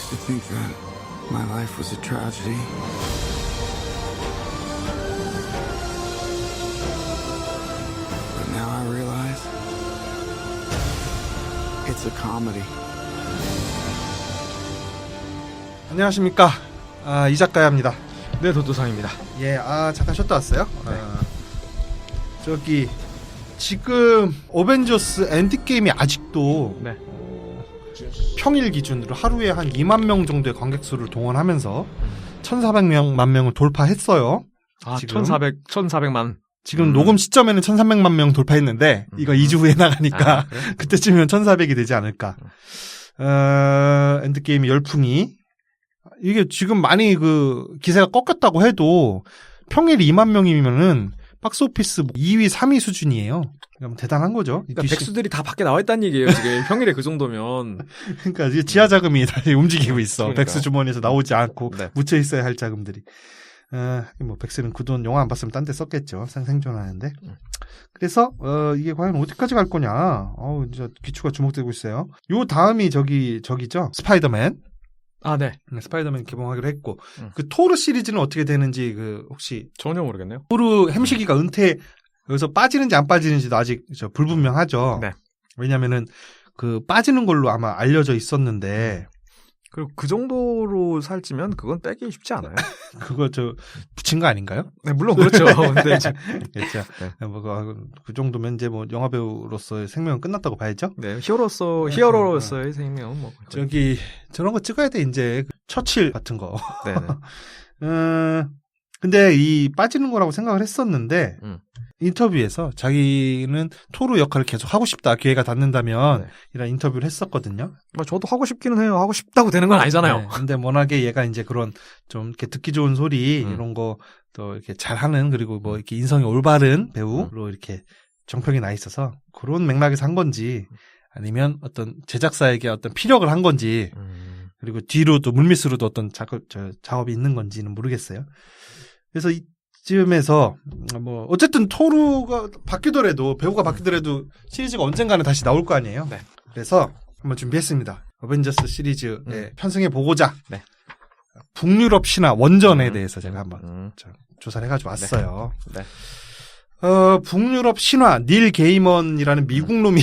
used to think that my life was a tragedy. But now I realize it's a comedy. 안녕하십니까. 이작가야입니다. 네, 도도상입니다. 예, 잠깐 쉬었다 왔어요. 저기, 지금, 어벤져스 엔드게임이 아직도, 네. 평일 기준으로 하루에 한 2만 명 정도의 관객 수를 동원하면서 1,400만 명을 돌파했어요. 지금. 1,400만. 지금 녹음 시점에는 1,300만 명 돌파했는데, 이거 2주 후에 나가니까, 그래? 그때쯤이면 1,400이 되지 않을까. 엔드게임이 열풍이, 이게 지금 많이 기세가 꺾였다고 해도, 평일 2만 명이면은, 박스오피스 2위, 3위 수준이에요. 그러니까 대단한 거죠. 그러니까 백수들이 다 밖에 나와 있다는 얘기예요, 지금. 평일에 그 정도면. 그러니까 이제 지하 자금이 다시 움직이고 있어. 그러니까. 백수 주머니에서 나오지 않고 네. 묻혀 있어야 할 자금들이. 뭐 백수는 그 돈 영화 안 봤으면 딴 데 썼겠죠. 생존하는데. 그래서 이게 과연 어디까지 갈 거냐. 이제 귀추가 주목되고 있어요. 요 다음이 저기죠. 스파이더맨. 네. 스파이더맨 개봉하기로 했고 그 토르 시리즈는 어떻게 되는지 혹시 전혀 모르겠네요. 토르 햄식이가 여기서 빠지는지 안 빠지는지도 아직 불분명하죠. 네. 왜냐면은 빠지는 걸로 아마 알려져 있었는데 그리고 그 정도로 살찌면 그건 빼기 쉽지 않아요. 그거 붙인 거 아닌가요? 네, 물론 그렇죠. 근데 이제 그렇죠. 네. 그 정도면 이제 뭐 영화 배우로서의 생명은 끝났다고 봐야죠. 네, 히어로로서의 생명은 뭐 저런 거 찍어야 돼 이제 처칠 같은 거. 네. 근데 이 빠지는 거라고 생각을 했었는데 인터뷰에서 자기는 토르 역할을 계속 하고 싶다 기회가 닿는다면 이런 인터뷰를 했었거든요. 저도 하고 싶기는 해요. 하고 싶다고 되는 건 아니잖아요. 네, 근데 워낙에 얘가 이제 그런 좀 이렇게 듣기 좋은 소리 이런 거 또 이렇게 잘하는 그리고 뭐 이렇게 인성이 올바른 배우로 이렇게 정평이 나 있어서 그런 맥락에서 한 건지 아니면 어떤 제작사에게 어떤 피력을 한 건지 그리고 뒤로 또 물밑으로도 어떤 작업이 있는 건지는 모르겠어요. 그래서 이쯤에서 뭐 어쨌든 토르가 바뀌더라도 배우가 바뀌더라도 시리즈가 언젠가는 다시 나올 거 아니에요. 네. 그래서 한번 준비했습니다. 어벤져스 시리즈에 편승해 보고자 네. 북유럽 신화 원전에 대해서 제가 한번 조사를 해가지고 왔어요. 네. 북유럽 신화 닐 게이먼이라는 미국 놈이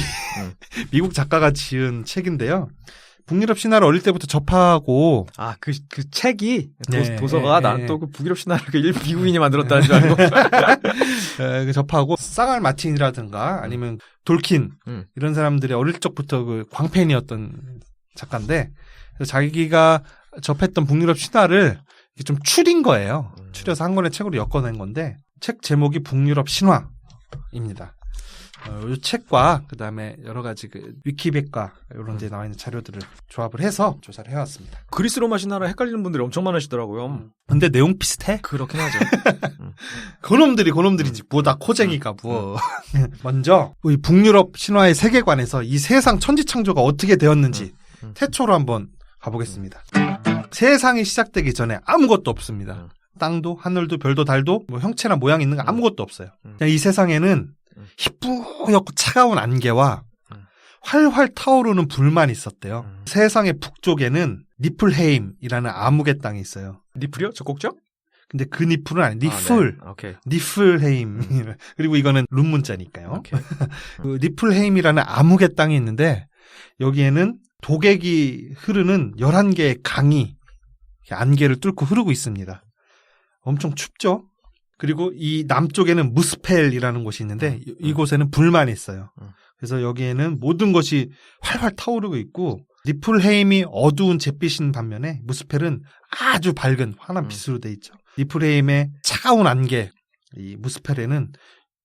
미국 작가가 지은 책인데요. 북유럽 신화를 어릴 때부터 접하고 그 책이 네, 도서가 난 또 그 북유럽 신화를 미국인이 만들었다는 줄 알고 접하고 쌍알 마틴이라든가 아니면 돌킨 이런 사람들이 어릴 적부터 광팬이었던 작가인데 그래서 자기가 접했던 북유럽 신화를 좀 추린 거예요. 추려서 한 권의 책으로 엮어낸 건데 책 제목이 북유럽 신화입니다. 이 책과 그다음에 여러 가지 위키백과 이런 데 나와 있는 자료들을 조합을 해서 조사를 해왔습니다. 그리스 로마 신화랑 헷갈리는 분들이 엄청 많으시더라고요. 근데 내용 비슷해? 그렇긴 하죠. 그놈들이지 뭐다 코쟁이가 뭐. 먼저 이 북유럽 신화의 세계관에서 이 세상 천지창조가 어떻게 되었는지 태초로 한번 가보겠습니다. 세상이 시작되기 전에 아무것도 없습니다. 땅도 하늘도 별도 달도 뭐 형체나 모양이 있는 거 아무것도 없어요. 그냥 이 세상에는 희뿌옇고 차가운 안개와 활활 타오르는 불만 있었대요. 세상의 북쪽에는 니플헤임이라는 암흑의 땅이 있어요. 니플이요? 저 꼭죠? 근데 그 니플은 아니 니플. 네. 오케이. 니플헤임. 그리고 이거는 룸문자니까요. 그 니플헤임이라는 암흑의 땅이 있는데 여기에는 독액이 흐르는 11개의 강이 안개를 뚫고 흐르고 있습니다. 엄청 춥죠? 그리고 이 남쪽에는 무스펠이라는 곳이 있는데 이곳에는 불만이 있어요. 그래서 여기에는 모든 것이 활활 타오르고 있고 니플헤임이 어두운 잿빛인 반면에 무스펠은 아주 밝은 환한 빛으로 돼 있죠. 니플헤임의 차가운 안개, 이 무스펠에는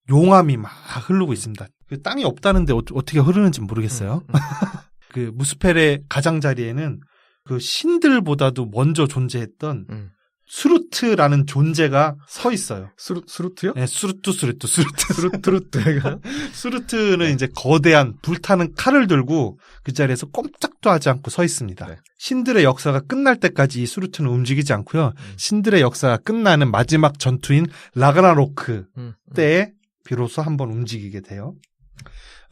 용암이 막 흐르고 있습니다. 그 땅이 없다는데 어떻게 흐르는지 모르겠어요. 그 무스펠의 가장자리에는 그 신들보다도 먼저 존재했던 수루트라는 존재가 서 있어요. 수루트요? 네, 수루트가. 수루트는 네. 이제 거대한 불타는 칼을 들고 그 자리에서 꼼짝도 하지 않고 서 있습니다. 네. 신들의 역사가 끝날 때까지 이 수루트는 움직이지 않고요. 신들의 역사가 끝나는 마지막 전투인 라그나로크 때에 비로소 한번 움직이게 돼요.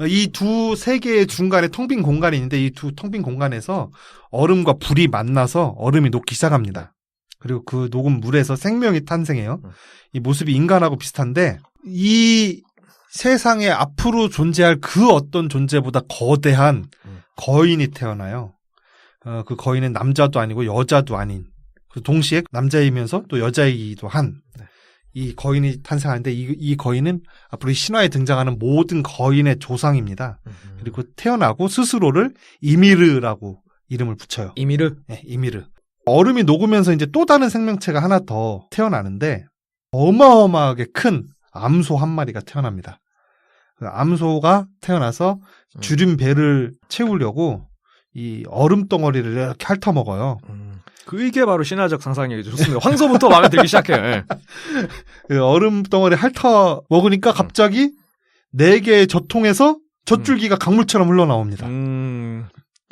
이 두 세계의 중간에 텅 빈 공간이 있는데 이 두 텅 빈 공간에서 얼음과 불이 만나서 얼음이 녹기 시작합니다. 그리고 그 녹은 물에서 생명이 탄생해요. 이 모습이 인간하고 비슷한데 이 세상에 앞으로 존재할 그 어떤 존재보다 거대한 거인이 태어나요. 그 거인은 남자도 아니고 여자도 아닌 동시에 남자이면서 또 여자이기도 한 이 거인이 탄생하는데 이 거인은 앞으로 이 신화에 등장하는 모든 거인의 조상입니다. 그리고 태어나고 스스로를 이미르라고 이름을 붙여요. 이미르? 네, 이미르. 얼음이 녹으면서 이제 또 다른 생명체가 하나 더 태어나는데 어마어마하게 큰 암소 한 마리가 태어납니다. 그 암소가 태어나서 주린 배를 채우려고 이 얼음 덩어리를 이렇게 핥아먹어요. 그게 바로 신화적 상상력이 좋습니다. 황소부터 마음에 들기 시작해요. 예. 그 얼음 덩어리 핥아먹으니까 갑자기 4개의 젖통에서 젖줄기가 강물처럼 흘러나옵니다.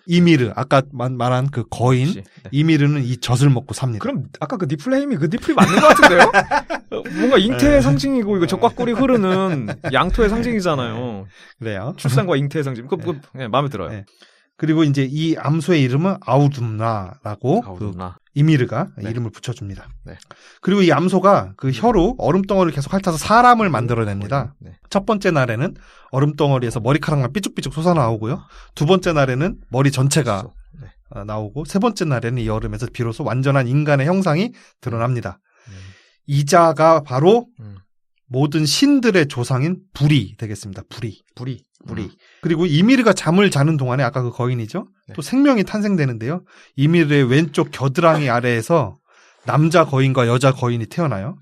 이미르, 아까 말한 그 거인, 그렇지. 네. 이미르는 이 젖을 먹고 삽니다. 그럼 아까 그 니플레임이 그 니플이 맞는 것 같은데요? 뭔가 잉태의 상징이고 이거 젖과 꿀이 흐르는 양토의 상징이잖아요. 그래요. 출산과 잉태의 상징. 네, 마음에 들어요. 네. 그리고 이제 이 암소의 이름은 아우둠나라고 아우둠나. 그 이미르가 네. 이름을 붙여줍니다. 네. 그리고 이 암소가 그 혀로 얼음덩어리를 계속 핥아서 사람을 만들어냅니다. 네. 첫 번째 날에는 얼음덩어리에서 머리카락만 삐죽삐죽 솟아나오고요. 두 번째 날에는 머리 전체가 네. 나오고 세 번째 날에는 이 얼음에서 비로소 완전한 인간의 형상이 드러납니다. 이자가 바로 모든 신들의 조상인 불이 되겠습니다. 불이. 그리고 이미르가 잠을 자는 동안에 아까 그 거인이죠. 네. 또 생명이 탄생되는데요. 이미르의 왼쪽 겨드랑이 아래에서 남자 거인과 여자 거인이 태어나요.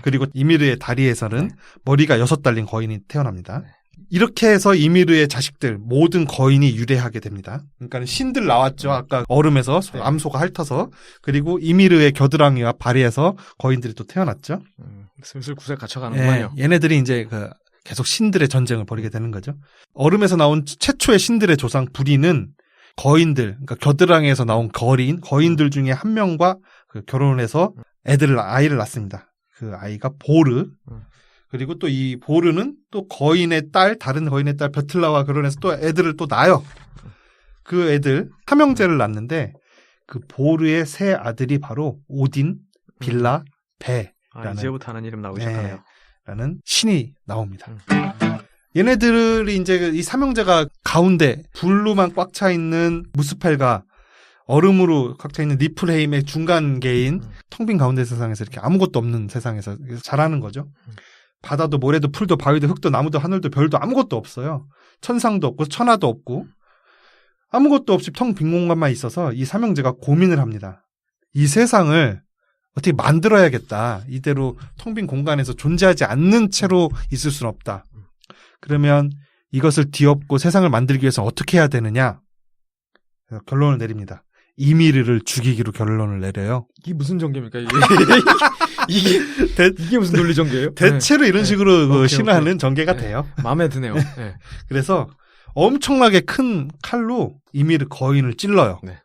그리고 이미르의 다리에서는 네. 머리가 6 달린 거인이 태어납니다. 네. 이렇게 해서 이미르의 자식들 모든 거인이 유래하게 됩니다. 그러니까 신들 나왔죠. 아까 얼음에서 네. 암소가 핥아서 그리고 이미르의 겨드랑이와 발에서 거인들이 또 태어났죠. 슬슬 구색 갇혀가는군요. 얘네들이 이제 계속 신들의 전쟁을 벌이게 되는 거죠. 얼음에서 나온 최초의 신들의 조상 불이는 거인들, 그러니까 겨드랑이에서 나온 거인들 중에 한 명과 결혼을 해서 아이를 낳습니다. 그 아이가 보르. 그리고 또 이 보르는 또 다른 거인의 딸 베틀라와 결혼해서 또 애들을 또 낳아요. 그 애들 삼형제를 낳는데 그 보르의 세 아들이 바로 오딘, 빌라, 배. 이제부터 하는 이름 나오기 시작하네요. 라는 신이 나옵니다. 얘네들이 이제 이 삼형제가 가운데 불로만 꽉 차 있는 무스펠과 얼음으로 꽉 차 있는 니플헤임의 중간계인 텅 빈 가운데 세상에서 이렇게 아무것도 없는 세상에서 자라는 거죠. 바다도 모래도 풀도 바위도 흙도 나무도 하늘도 별도 아무것도 없어요. 천상도 없고 천하도 없고 아무것도 없이 텅 빈 공간만 있어서 이 삼형제가 고민을 합니다. 이 세상을 어떻게 만들어야겠다. 이대로 텅 빈 공간에서 존재하지 않는 채로 있을 수는 없다. 그러면 이것을 뒤엎고 세상을 만들기 위해서 어떻게 해야 되느냐? 결론을 내립니다. 이미르를 죽이기로 결론을 내려요. 이게 무슨 전개입니까? 이게 무슨 논리 전개예요? 대체로 이런 식으로 오케이, 신화는 오케이. 전개가 네. 돼요. 마음에 드네요. 네. 그래서 엄청나게 큰 칼로 이미르 거인을 찔러요. 네.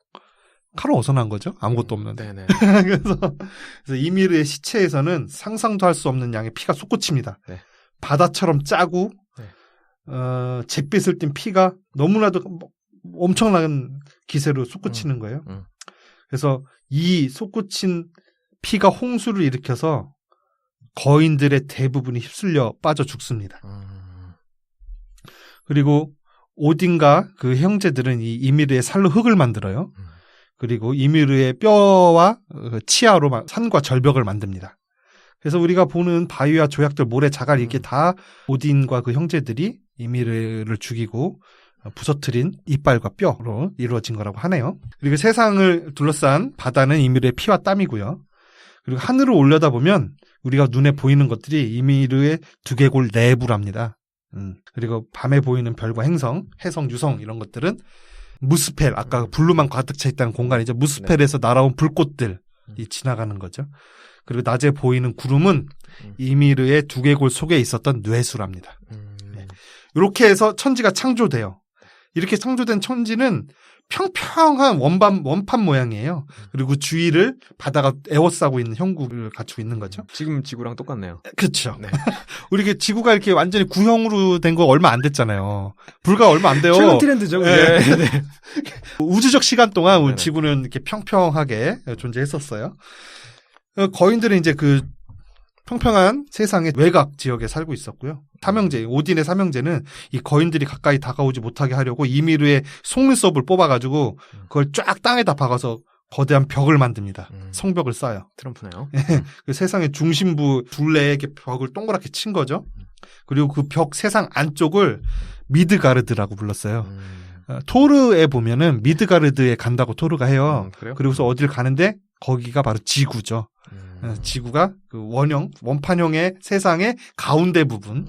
칼은 어디서 난 거죠? 아무것도 없는데. 네네. 그래서 이미르의 시체에서는 상상도 할 수 없는 양의 피가 솟구칩니다. 네. 바다처럼 짜고 잿빛을 띤 피가 너무나도 엄청난 기세로 솟구치는 거예요. 그래서 이 솟구친 피가 홍수를 일으켜서 거인들의 대부분이 휩쓸려 빠져 죽습니다. 그리고 오딘과 그 형제들은 이 이미르의 살로 흙을 만들어요. 그리고 이미르의 뼈와 치아로 산과 절벽을 만듭니다. 그래서 우리가 보는 바위와 조약들, 모래, 자갈 이게 다 오딘과 그 형제들이 이미르를 죽이고 부서뜨린 이빨과 뼈로 이루어진 거라고 하네요. 그리고 세상을 둘러싼 바다는 이미르의 피와 땀이고요. 그리고 하늘을 올려다보면 우리가 눈에 보이는 것들이 이미르의 두개골 내부랍니다. 그리고 밤에 보이는 별과 행성, 해성, 유성 이런 것들은 무스펠, 아까 불로만 가득 차 있다는 공간이죠. 무스펠에서 날아온 불꽃들이 지나가는 거죠. 그리고 낮에 보이는 구름은 이미르의 두개골 속에 있었던 뇌수랍니다. 네. 이렇게 해서 천지가 창조돼요. 이렇게 창조된 천지는 평평한 원판 모양이에요. 그리고 주위를 바다가 에워싸고 있는 형국을 갖추고 있는 거죠. 지금 지구랑 똑같네요. 그렇죠. 네. 우리 이게 지구가 이렇게 완전히 구형으로 된 거 얼마 안 됐잖아요. 불과 얼마 안 돼요. 최근 트렌드죠. 네. 네. 네. 우주적 시간 동안 우리 네네. 지구는 이렇게 평평하게 존재했었어요. 거인들은 이제 그 평평한 세상의 외곽 지역에 살고 있었고요. 삼형제, 오딘의 삼형제는 이 거인들이 가까이 다가오지 못하게 하려고 이미르의 속눈썹을 뽑아가지고 그걸 쫙 땅에다 박아서 거대한 벽을 만듭니다. 성벽을 쌓아요. 트럼프네요. 그 세상의 중심부 둘레에 이렇게 벽을 동그랗게 친 거죠. 그리고 그 벽 세상 안쪽을 미드가르드라고 불렀어요. 토르에 보면은 미드가르드에 간다고 토르가 해요. 그래요? 그리고서 어딜 가는데 거기가 바로 지구죠. 지구가 그 원판형의 세상의 가운데 부분이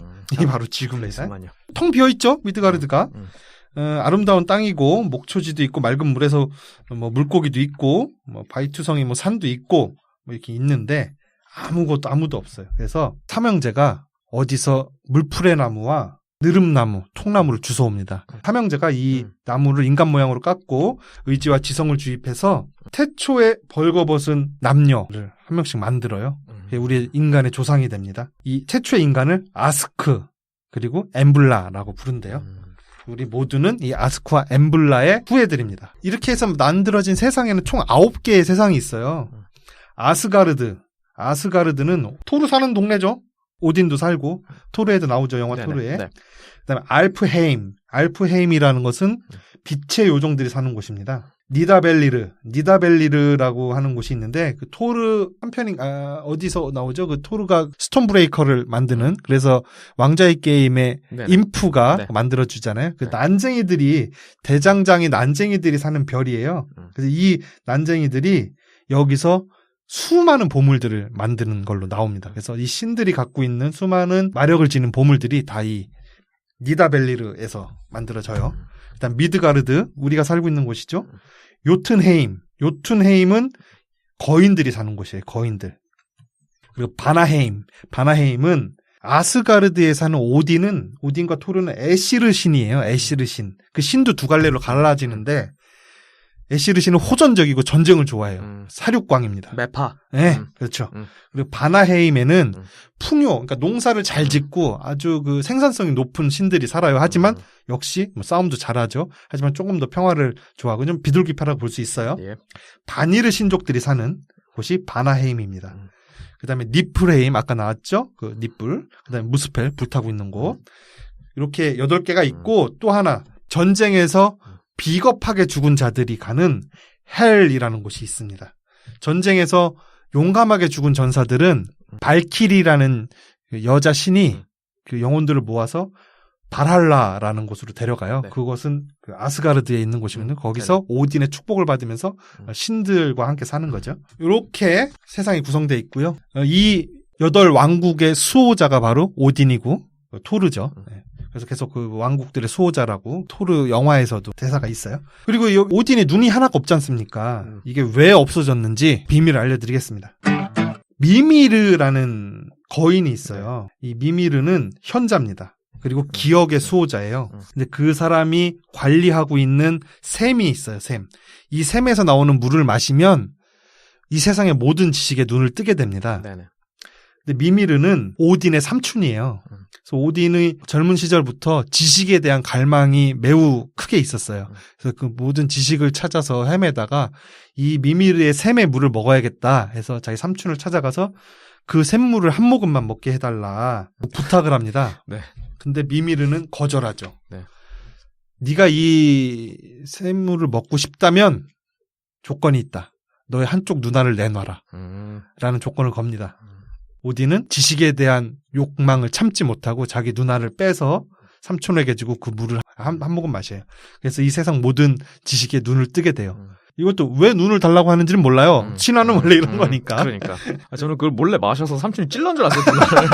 바로 지구입니다. 잠깐만요. 텅 비어있죠, 미드가르드가. 아름다운 땅이고 목초지도 있고 맑은 물에서 뭐 물고기도 있고 뭐 바이투성이 뭐 산도 있고 뭐 이렇게 있는데 아무도 없어요. 그래서 삼형제가 어디서 물풀의 나무와 느릅나무, 통나무를 주워옵니다. 삼형제가 이 나무를 인간 모양으로 깎고 의지와 지성을 주입해서 태초에 벌거벗은 남녀를 한 명씩 만들어요. 우리 인간의 조상이 됩니다. 이 태초의 인간을 아스크 그리고 엠블라라고 부른대요. 우리 모두는 이 아스크와 엠블라의 후예들입니다. 이렇게 해서 만들어진 세상에는 총 9개의 세상이 있어요. 아스가르드는 토르 사는 동네죠. 오딘도 살고 토르에도 나오죠. 영화 네네, 토르에. 네. 그다음에 알프헤임이라는 것은 빛의 요정들이 사는 곳입니다. 니다벨리르라고 하는 곳이 있는데 그 토르 한편이 어디서 나오죠? 그 토르가 스톤브레이커를 만드는 그래서 왕자의 게임의 네네. 인프가 네. 만들어 주잖아요. 그 네. 난쟁이들이 대장장이 난쟁이들이 사는 별이에요. 그래서 이 난쟁이들이 여기서 수많은 보물들을 만드는 걸로 나옵니다. 그래서 이 신들이 갖고 있는 수많은 마력을 지닌 보물들이 다 이 니다벨리르에서 만들어져요. 일단 미드가르드, 우리가 살고 있는 곳이죠. 요튼헤임은 거인들이 사는 곳이에요. 거인들. 그리고 바나헤임은 아스가르드에 사는 오딘과 토르는 에시르 신이에요. 에시르 신. 그 신도 두 갈래로 갈라지는데 에시르 신은 호전적이고 전쟁을 좋아해요. 사륙광입니다. 매파. 네, 그렇죠. 그리고 바나헤임에는 풍요, 그러니까 농사를 잘 음. 짓고 아주 그 생산성이 높은 신들이 살아요. 하지만 역시 뭐 싸움도 잘하죠. 하지만 조금 더 평화를 좋아하고 좀 비둘기파라고 볼 수 있어요. 예. 바니르 신족들이 사는 곳이 바나헤임입니다. 그다음에 니플헤임 아까 나왔죠? 그 니플. 그다음에 무스펠 불타고 있는 곳. 이렇게 8개가 있고 또 하나 전쟁에서 비겁하게 죽은 자들이 가는 헬이라는 곳이 있습니다. 전쟁에서 용감하게 죽은 전사들은 발키리라는 그 여자 신이 그 영혼들을 모아서 발할라라는 곳으로 데려가요. 네. 그것은 그 아스가르드에 있는 곳이거든요. 거기서 오딘의 축복을 받으면서 신들과 함께 사는 거죠. 이렇게 세상이 구성되어 있고요. 이 8왕국의 수호자가 바로 오딘이고 토르죠. 네. 그래서 계속 그 왕국들의 수호자라고 토르 영화에서도 대사가 있어요. 그리고 이 오딘의 눈이 하나가 없지 않습니까? 이게 왜 없어졌는지 비밀을 알려드리겠습니다. 미미르라는 거인이 있어요. 이 미미르는 현자입니다. 그리고 기억의 수호자예요. 근데 그 사람이 관리하고 있는 샘이 있어요. 샘. 이 샘에서 나오는 물을 마시면 이 세상의 모든 지식에 눈을 뜨게 됩니다. 네네. 근데 미미르는 오딘의 삼촌이에요. 그래서 오딘의 젊은 시절부터 지식에 대한 갈망이 매우 크게 있었어요. 그래서 그 모든 지식을 찾아서 헤매다가 이 미미르의 샘의 물을 먹어야겠다 해서 자기 삼촌을 찾아가서 그 샘물을 한 모금만 먹게 해달라 부탁을 합니다. 네. 근데 미미르는 거절하죠. 네. 네가 이 샘물을 먹고 싶다면 조건이 있다. 너의 한쪽 눈알을 내놔라. 라는 조건을 겁니다. 오딘은 지식에 대한 욕망을 참지 못하고 자기 누나를 빼서 삼촌에게 주고 그 물을 한 모금 마셔요. 그래서 이 세상 모든 지식에 눈을 뜨게 돼요. 이것도 왜 눈을 달라고 하는지는 몰라요. 신화는 원래 이런 거니까. 그러니까. 저는 그걸 몰래 마셔서 삼촌이 찔러인 줄 알았어요. 누나를.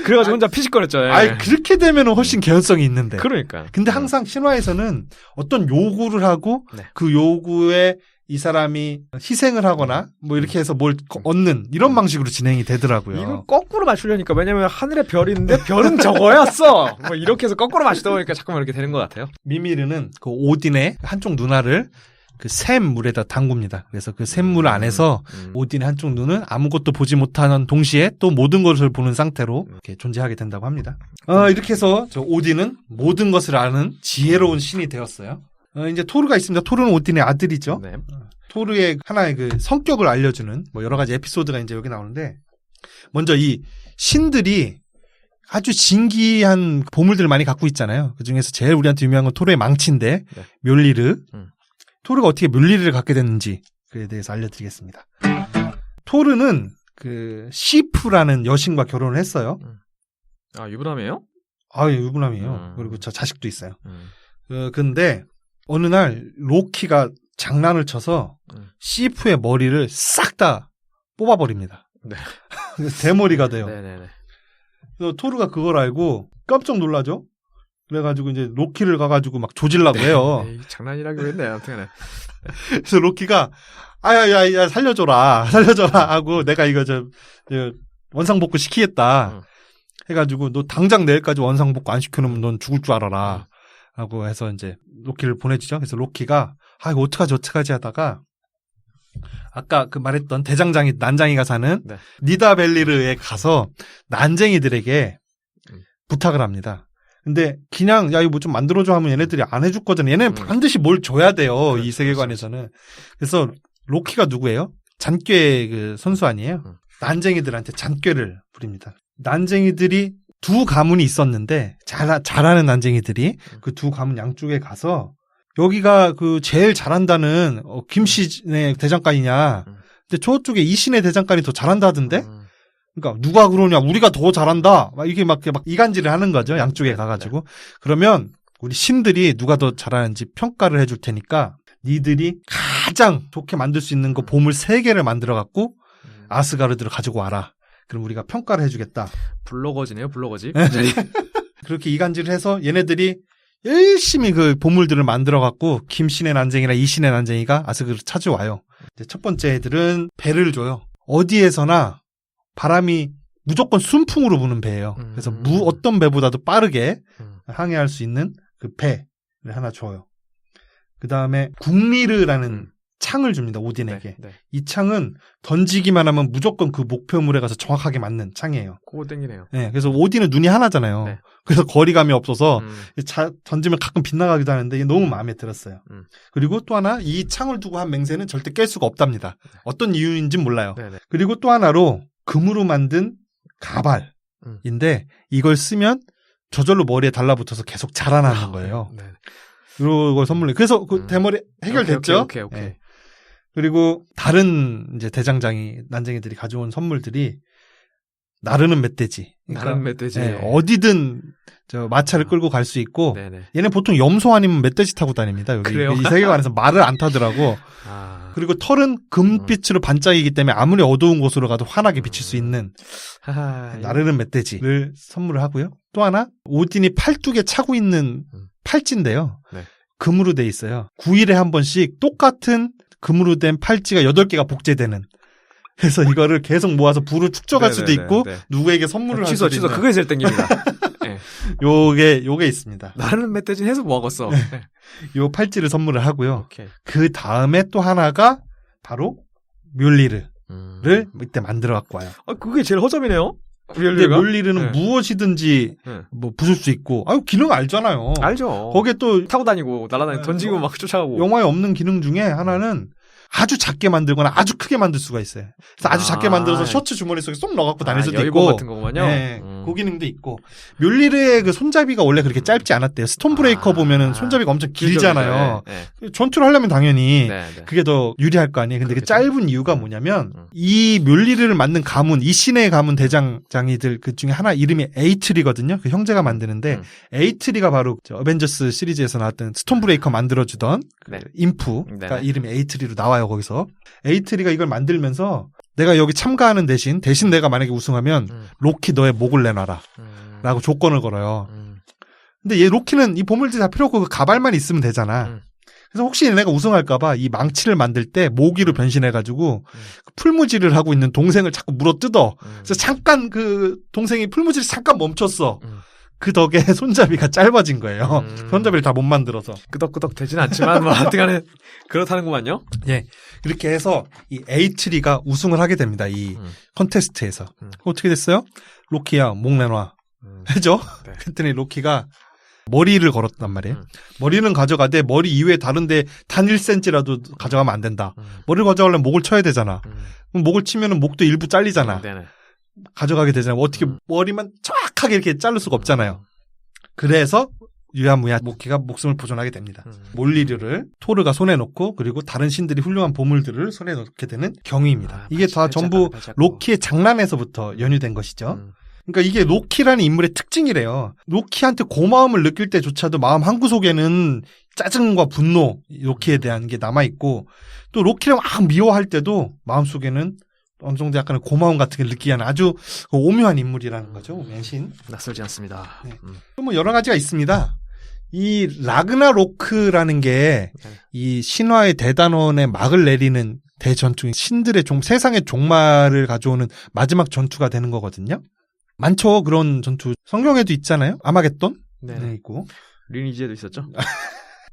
그래가지고 혼자 피식거렸죠. 예. 아니, 그렇게 되면 훨씬 개연성이 있는데. 그러니까. 근데 항상 신화에서는 어떤 요구를 하고 네. 그 요구에 이 사람이 희생을 하거나 뭐 이렇게 해서 뭘 얻는 이런 방식으로 진행이 되더라고요. 이걸 거꾸로 맞추려니까 왜냐면 하늘에 별이 있는데 별은 저거였어. 뭐 이렇게 해서 거꾸로 맞추다 보니까 자꾸만 이렇게 되는 것 같아요. 미미르는 그 오딘의 한쪽 눈알을 그 샘물에다 담굽니다. 그래서 그 샘물 안에서 오딘의 한쪽 눈은 아무것도 보지 못하는 동시에 또 모든 것을 보는 상태로 이렇게 존재하게 된다고 합니다. 이렇게 해서 저 오딘은 모든 것을 아는 지혜로운 신이 되었어요. 이제 토르가 있습니다. 토르는 오딘의 아들이죠. 네. 토르의 하나의 그 성격을 알려주는 뭐 여러 가지 에피소드가 이제 여기 나오는데, 먼저 이 신들이 아주 신기한 보물들을 많이 갖고 있잖아요. 그 중에서 제일 우리한테 유명한 건 토르의 망치인데, 네. 멸리르. 토르가 어떻게 멸리르를 갖게 됐는지 그에 대해서 알려드리겠습니다. 토르는 그 시프라는 여신과 결혼을 했어요. 아, 유부남이에요? 예, 유부남이에요. 그리고 저 자식도 있어요. 근데 어느 날 로키가 장난을 쳐서 시프의 머리를 싹 다 뽑아버립니다. 네. 대머리가 돼요. 네네네. 그래서 토르가 그걸 알고 깜짝 놀라죠. 그래가지고 이제 로키를 가가지고 막 조질라고 해요. 네, 장난이라고 했네. 아무튼. 그래서 로키가 야 살려줘라 하고 내가 이거 저 원상복구 시키겠다 해가지고 너 당장 내일까지 원상복구 안 시켜놓으면 넌 죽을 줄 알아라 하고 해서 이제 로키를 보내주죠. 그래서 로키가 이거 어떡하지 하다가 아까 그 말했던 대장장이 난장이가 사는 네. 니다벨리르에 가서 난쟁이들에게 부탁을 합니다. 근데 그냥 야 이거 뭐 좀 만들어줘 하면 얘네들이 안 해줄 거잖아요. 얘네는 반드시 뭘 줘야 돼요. 이 세계관에서는. 그래서 로키가 누구예요? 잔꾀 그 선수 아니에요? 난쟁이들한테 잔꾀를 부립니다. 난쟁이들이 두 가문이 있었는데 잘하는 난쟁이들이 그 두 가문 양쪽에 가서 여기가 그 제일 잘한다는 김씨네 대장간이냐. 근데 저쪽에 이신의 대장간이 더 잘한다던데? 그러니까 누가 그러냐, 우리가 더 잘한다. 막 이게 막 이간질을 하는 거죠. 양쪽에 가가지고. 그러면 우리 신들이 누가 더 잘하는지 평가를 해줄 테니까 니들이 가장 좋게 만들 수 있는 거 보물 3개를 만들어갖고 아스가르드를 가지고 와라. 그럼 우리가 평가를 해주겠다. 블로거지네요, 블로거지. 그렇게 이간질을 해서 얘네들이 열심히 그 보물들을 만들어갖고 김신의 난쟁이나 이신의 난쟁이가 아스가르드 찾아와요. 이제 첫 번째 애들은 배를 줘요. 어디에서나 바람이 무조건 순풍으로 부는 배예요. 그래서 어떤 배보다도 빠르게 항해할 수 있는 그 배를 하나 줘요. 그 다음에 국리르라는 창을 줍니다. 오딘에게. 네. 이 창은 던지기만 하면 무조건 그 목표물에 가서 정확하게 맞는 창이에요. 그거 땡기네요. 네, 그래서 오딘은 눈이 하나잖아요. 네. 그래서 거리감이 없어서 던지면 가끔 빗나가기도 하는데 이게 너무 마음에 들었어요. 그리고 또 하나 이 창을 두고 한 맹세는 절대 깰 수가 없답니다. 어떤 이유인지는 몰라요. 네네. 그리고 또 하나로 금으로 만든 가발인데 이걸 쓰면 저절로 머리에 달라붙어서 계속 자라나는 거예요. 네. 이걸 선물로. 그래서 그 대머리 해결됐죠. 오케이. 네. 그리고 다른 이제 대장장이 난쟁이들이 가져온 선물들이 나르는 멧돼지. 나르는 멧돼지. 네, 어디든 저 마차를 끌고 갈 수 있고. 네네. 얘는 보통 염소 아니면 멧돼지 타고 다닙니다. 여기 그래요? 이 세계관에서 말을 안 타더라고. 그리고 털은 금빛으로 반짝이기 때문에 아무리 어두운 곳으로 가도 환하게 비칠 수 있는 나르는 멧돼지를 선물을 하고요. 또 하나 오딘이 팔뚝에 차고 있는 팔찌인데요. 네. 금으로 돼 있어요. 9일에 한 번씩 똑같은 금으로 된 팔찌가 8개가 복제되는. 그래서 이거를 계속 모아서 부를 축적할 수도 있고 누구에게 선물을 할 수도 있는. 취소. 그게 제일 땡깁니다. 네. 요게 있습니다. 나르는 멧돼지는 해서 뭐 하겠어. 네. 요 팔찌를 선물을 하고요. 오케이. 그 다음에 또 하나가 바로 뮬리르를 이때 만들어 갖고 와요. 그게 제일 허접이네요. 근데 뮬리르는 무엇이든지 뭐 부술 수 있고, 기능 알잖아요. 알죠. 거기에 또 타고 다니고 날아다니고 던지고 막 쫓아가고. 영화에 없는 기능 중에 하나는 아주 작게 만들거나 아주 크게 만들 수가 있어요. 그래서 아주 작게 만들어서 셔츠 주머니 속에 쏙 넣어갖고 다닐 수도 있고. 같은 거군요. 네, 그 기능도 있고. 뮬리르의 그 손잡이가 원래 그렇게 짧지 않았대요. 스톤브레이커 보면은 손잡이가 엄청 길잖아요. 전투를 하려면 당연히 그게 더 유리할 거 아니에요. 근데 그 짧은 이유가 뭐냐면 이 뮬리르를 만든 가문, 이 신의 가문 대장장이들 그 중에 하나 이름이 에이트리거든요. 그 형제가 만드는데 에이트리가 바로 어벤져스 시리즈에서 나왔던 스톤브레이커 만들어주던 그 인프가 이름이 에이트리로 나와요. 거기서 에이트리가 이걸 만들면서 내가 여기 참가하는 대신 내가 만약에 우승하면 로키 너의 목을 내놔라 라고 조건을 걸어요. 근데 얘 로키는 이 보물들이 다 필요 없고 그 가발만 있으면 되잖아. 그래서 혹시 얘네가 우승할까봐 이 망치를 만들 때 모기로 변신해가지고 풀무질을 하고 있는 동생을 자꾸 물어 뜯어. 그래서 잠깐 그 동생이 풀무질을 잠깐 멈췄어. 그 덕에 손잡이가 짧아진 거예요. 손잡이를 다 못 만들어서. 끄덕끄덕 되진 않지만 뭐 하여튼간에 그렇다는구만요. 예. 이렇게 해서 이 A3가 우승을 하게 됩니다. 이 컨테스트에서. 어떻게 됐어요? 로키야 목 내놔. 해죠? 네. 그랬더니 로키가 머리를 걸었단 말이에요. 머리는 가져가되 머리 이외에 다른데 단 1cm라도 가져가면 안 된다. 머리를 가져가려면 목을 쳐야 되잖아. 그럼 목을 치면은 목도 일부 잘리잖아. 네네. 가져가게 되잖아요. 어떻게 머리만 정확하게 이렇게 자를 수가 없잖아요. 그래서 유야무야 로키가 목숨을 보존하게 됩니다. 몰리르를 토르가 손에 놓고 그리고 다른 신들이 훌륭한 보물들을 손에 놓게 되는 경위입니다. 이게 다 전부 로키의 장난에서부터 연유된 것이죠. 그러니까 이게 로키라는 인물의 특징이래요. 로키한테 고마움을 느낄 때조차도 마음 한구석에는 짜증과 분노, 로키에 대한 게 남아있고 또 로키를 막 미워할 때도 마음속에는 어느 정도 약간의 고마움 같은 걸 느끼게 하는 아주 오묘한 인물이라는 거죠. 오묘한 낯설지 않습니다. 네. 또 뭐 여러 가지가 있습니다. 이 라그나로크라는 게 이 신화의 대단원의 막을 내리는 대전투, 신들의 세상의 종말을 가져오는 마지막 전투가 되는 거거든요. 많죠. 그런 전투. 성경에도 있잖아요. 아마겟돈? 네. 있고. 리니지에도 있었죠.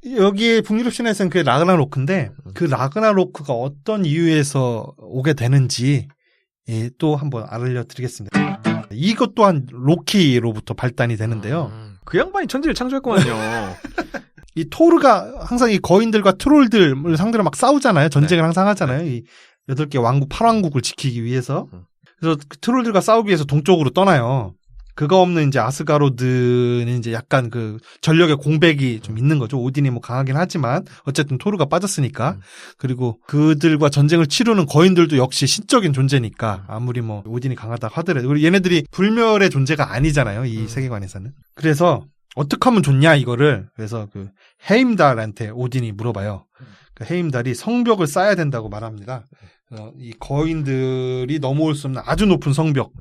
여기에 북유럽 신화에서는 그게 라그나로크인데 그 라그나로크가 어떤 이유에서 오게 되는지 또 한번 알려드리겠습니다. 이것 또한 로키로부터 발단이 되는데요. 그 양반이 천지를 창조했구만요. 이 토르가 항상 이 거인들과 트롤들을 상대로 막 싸우잖아요. 전쟁을 항상 하잖아요. 이 8개 왕국, 8왕국을 지키기 위해서. 그래서 그 트롤들과 싸우기 위해서 동쪽으로 떠나요. 그거 없는 이제 아스가로드는 이제 약간 그 전력의 공백이 좀 있는 거죠. 오딘이 뭐 강하긴 하지만 어쨌든 토르가 빠졌으니까. 그리고 그들과 전쟁을 치르는 거인들도 역시 신적인 존재니까 아무리 뭐 오딘이 강하다 하더라도 그리고 얘네들이 불멸의 존재가 아니잖아요. 이 세계관에서는. 그래서 어떻게 하면 좋냐 이거를. 그래서 그 헤임달한테 오딘이 물어봐요. 그 헤임달이 성벽을 쌓아야 된다고 말합니다. 이 거인들이 넘어올 수 없는 아주 높은 성벽.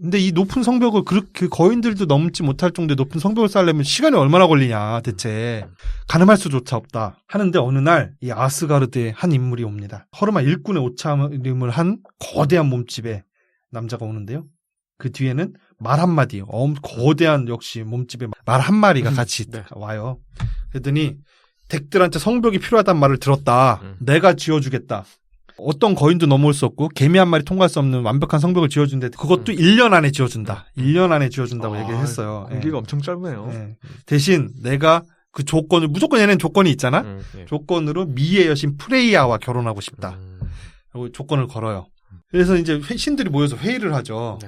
근데 이 높은 성벽을 그렇게 거인들도 넘지 못할 정도의 높은 성벽을 쌓으려면 시간이 얼마나 걸리냐 대체. 가늠할 수조차 없다 하는데 어느 날 이 아스가르드에 한 인물이 옵니다. 허름한 일꾼의 옷차림을 한 거대한 몸집의 남자가 오는데요. 그 뒤에는 말 한마디, 거대한 역시 몸집의 말 한 마리가 같이 와요. 그랬더니 덱들한테 성벽이 필요하다는 말을 들었다. 내가 지어주겠다. 어떤 거인도 넘어올 수 없고 개미 한 마리 통과할 수 없는 완벽한 성벽을 지어준데 그것도 1년 안에 지어준다. 1년 안에 지어준다고 얘기를 했어요. 공기가 엄청 짧네요. 네. 대신 내가 그 조건을 무조건 얘네는 조건이 있잖아. 조건으로 미의 여신 프레이아와 결혼하고 싶다. 그리고 조건을 걸어요. 그래서 이제 신들이 모여서 회의를 하죠.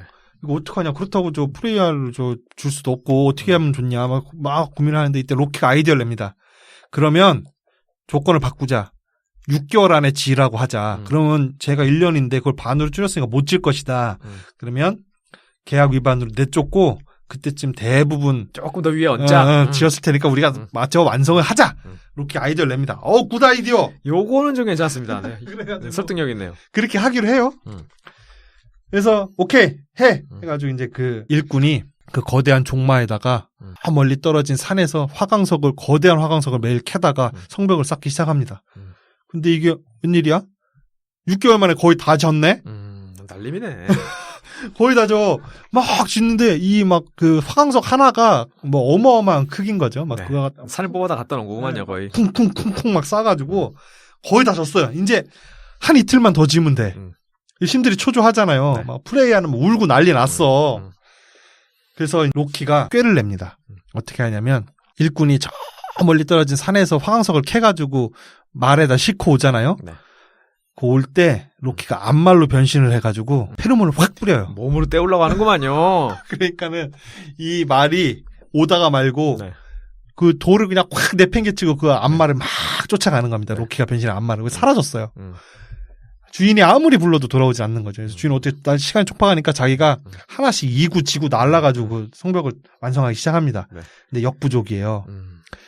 이거 어떡하냐. 그렇다고 저 프레이아를 줄 수도 없고 어떻게 하면 좋냐. 막 고민을 하는데 이때 로키가 아이디어를 냅니다. 그러면 조건을 바꾸자. 6개월 안에 지으라고 하자. 그러면 제가 1년인데 그걸 반으로 줄였으니까 못 질 것이다. 그러면 계약 위반으로 내쫓고 그때쯤 대부분 조금 더 위에 얹자. 지었을 테니까 우리가 맞춰 완성을 하자. 이렇게 아이디어를 냅니다. 굿 아이디어. 요거는 좀 괜찮습니다. 네. 그래가지고 설득력 있네요. 그렇게 하기로 해요. 그래서 오케이 해가지고 이제 그 일꾼이 그 거대한 종마에다가 저 멀리 떨어진 산에서 거대한 화강석을 매일 캐다가 성벽을 쌓기 시작합니다. 근데 이게 웬일이야? 6개월 만에 거의 다 졌네? 날림이네. 거의 다 져. 막 짓는데 이 막 그 화강석 하나가 뭐 어마어마한 크기인 거죠. 막 그거 산을 뽑아다 갖다 놓은 거구만요, 거의. 쿵쿵쿵쿵 막 싸가지고 거의 다 졌어요. 이제 한 이틀만 더 지으면 돼. 신들이 초조하잖아요. 막 프레이아는 뭐 울고 난리 났어. 그래서 로키가 꾀를 냅니다. 어떻게 하냐면 일꾼이 저 멀리 떨어진 산에서 화강석을 캐가지고 말에다 싣고 오잖아요. 그 올 때 로키가 암말로 변신을 해가지고 페로몬을 확 뿌려요. 몸으로 떼우려고 하는구만요. 그러니까는 이 말이 오다가 말고 그 돌을 그냥 확 내팽개치고 그 암말을 막 쫓아가는 겁니다. 로키가 변신한 암말을. 사라졌어요. 주인이 아무리 불러도 돌아오지 않는 거죠. 그래서 주인은 어떻게 시간이 촉박하니까 자기가 하나씩 이구 지구 날라가지고 그 성벽을 완성하기 시작합니다. 근데 역부족이에요.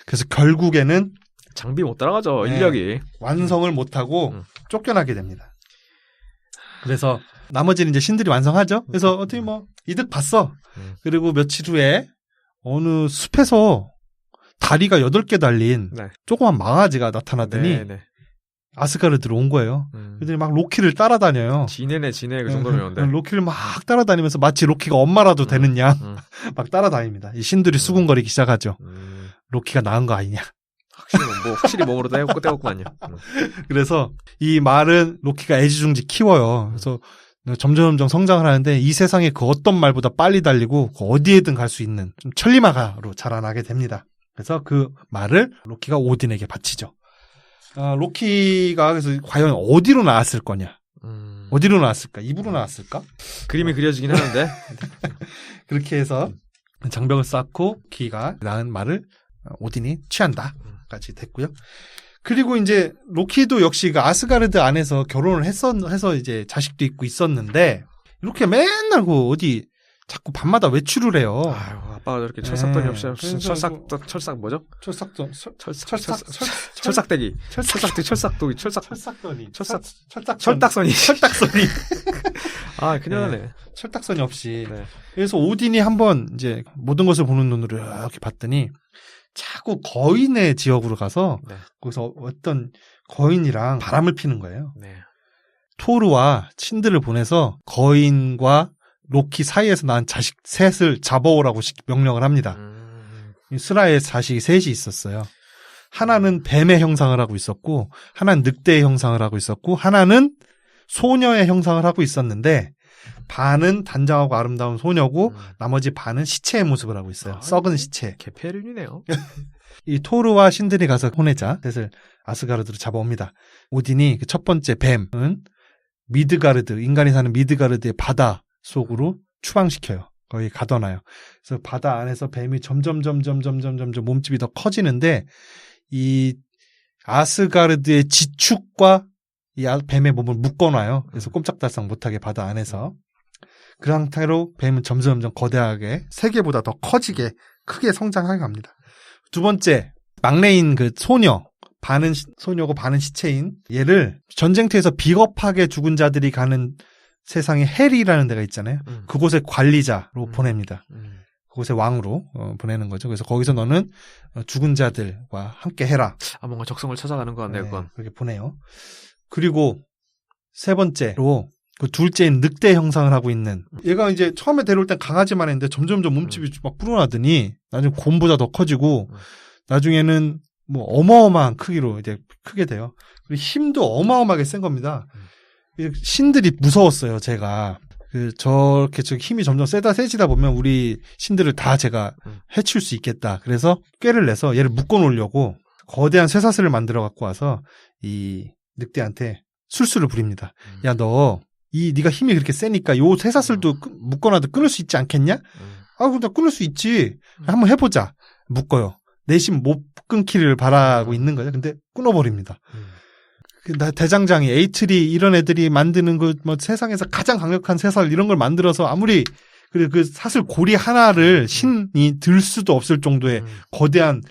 그래서 결국에는 장비 못 따라가죠. 인력이. 완성을 못하고 쫓겨나게 됩니다. 그래서 나머지는 이제 신들이 완성하죠. 그래서 어떻게 뭐 이득 봤어. 그리고 며칠 후에 어느 숲에서 다리가 8개 달린 네. 조그만 망아지가 나타나더니 네, 네. 아스가르드로 온 거예요. 그들이 막 로키를 따라다녀요. 지네네 그 정도면. 로키를 막 따라다니면서 마치 로키가 엄마라도 되는 양 막 따라다닙니다. 이 신들이 수군거리기 시작하죠. 로키가 낳은 거 아니냐. 확실히 몸으로 떼었구만요. 그래서 이 말은 로키가 애지중지 키워요. 그래서 점점 성장을 하는데 이 세상에 그 어떤 말보다 빨리 달리고 그 어디에든 갈 수 있는 좀 천리마가로 자라나게 됩니다. 그래서 그 말을 로키가 오딘에게 바치죠. 로키가 그래서 과연 어디로 나왔을 거냐? 어디로 나왔을까? 입으로 나왔을까? 그림이 그려지긴 하는데 그렇게 해서 장벽을 쌓고 로키가 낳은 말을 오딘이 취한다까지 됐고요. 그리고 이제 로키도 역시 그 아스가르드 안에서 결혼을 해서 이제 자식도 있고 있었는데 이렇게 맨날 그 어디 자꾸 밤마다 외출을 해요. 아유, 아빠가 저렇게 철삭돈이 없이 철삭 뭐죠? 철삭돈 철삭대기. 철딱선이 아, 큰일나네. 철딱선이 없이. 네. 그래서 오딘이 한번 이제 모든 것을 보는 눈으로 이렇게 봤더니 자꾸 거인의 지역으로 가서 네. 거기서 어떤 거인이랑 바람을 피는 거예요. 네. 토르와 신들을 보내서 거인과 로키 사이에서 난 자식 셋을 잡아오라고 명령을 합니다. 스라의 자식이 셋이 있었어요. 하나는 뱀의 형상을 하고 있었고, 하나는 늑대의 형상을 하고 있었고, 하나는 소녀의 형상을 하고 있었는데, 반은 단정하고 아름다운 소녀고, 나머지 반은 시체의 모습을 하고 있어요. 썩은 시체. 개패륜이네요. 이 토르와 신들이 가서 혼내자 셋을 아스가르드로 잡아옵니다. 오딘이 그 첫 번째 뱀은 미드가르드, 인간이 사는 미드가르드의 바다 속으로 추방시켜요. 거기 가둬놔요. 그래서 바다 안에서 뱀이 점점 몸집이 더 커지는데 이 아스가르드의 지축과 이 뱀의 몸을 묶어놔요. 그래서 꼼짝달싹 못하게 바다 안에서. 그 상태로 뱀은 점점 거대하게 세계보다 더 커지게 크게 성장하게 갑니다. 두 번째, 막내인 그 소녀, 반은 소녀고 반은 시체인 얘를 전쟁터에서 비겁하게 죽은 자들이 가는 세상에 헬이라는 데가 있잖아요. 그곳의 관리자로 보냅니다. 그곳의 왕으로 보내는 거죠. 그래서 거기서 너는 죽은 자들과 함께 해라. 아, 뭔가 적성을 찾아가는 것 같네요. 그건. 그렇게 보내요. 그리고 세 번째로 그 둘째인 늑대 형상을 하고 있는 얘가 이제 처음에 데려올 땐 강아지만 했는데 점점 몸집이 막 불어나더니 나중에 곰보다 더 커지고 나중에는 뭐 어마어마한 크기로 이제 크게 돼요. 그리고 힘도 어마어마하게 센 겁니다. 신들이 무서웠어요, 제가. 저렇게 힘이 점점 세지다 보면 우리 신들을 다 제가 해칠 수 있겠다. 그래서 꾀를 내서 얘를 묶어 놓으려고 거대한 쇠사슬을 만들어 갖고 와서 이 늑대한테 술수를 부립니다. 야, 네가 힘이 그렇게 세니까 요 쇠사슬도 묶어놔도 끊을 수 있지 않겠냐? 그럼 나 끊을 수 있지. 한번 해보자. 묶어요. 내심 못 끊기를 바라고 있는 거죠. 근데 끊어버립니다. 대장장이 에이트리 이런 애들이 만드는 뭐 세상에서 가장 강력한 쇠사슬 이런 걸 만들어서 아무리 그 사슬 고리 하나를 신이 들 수도 없을 정도의 거대한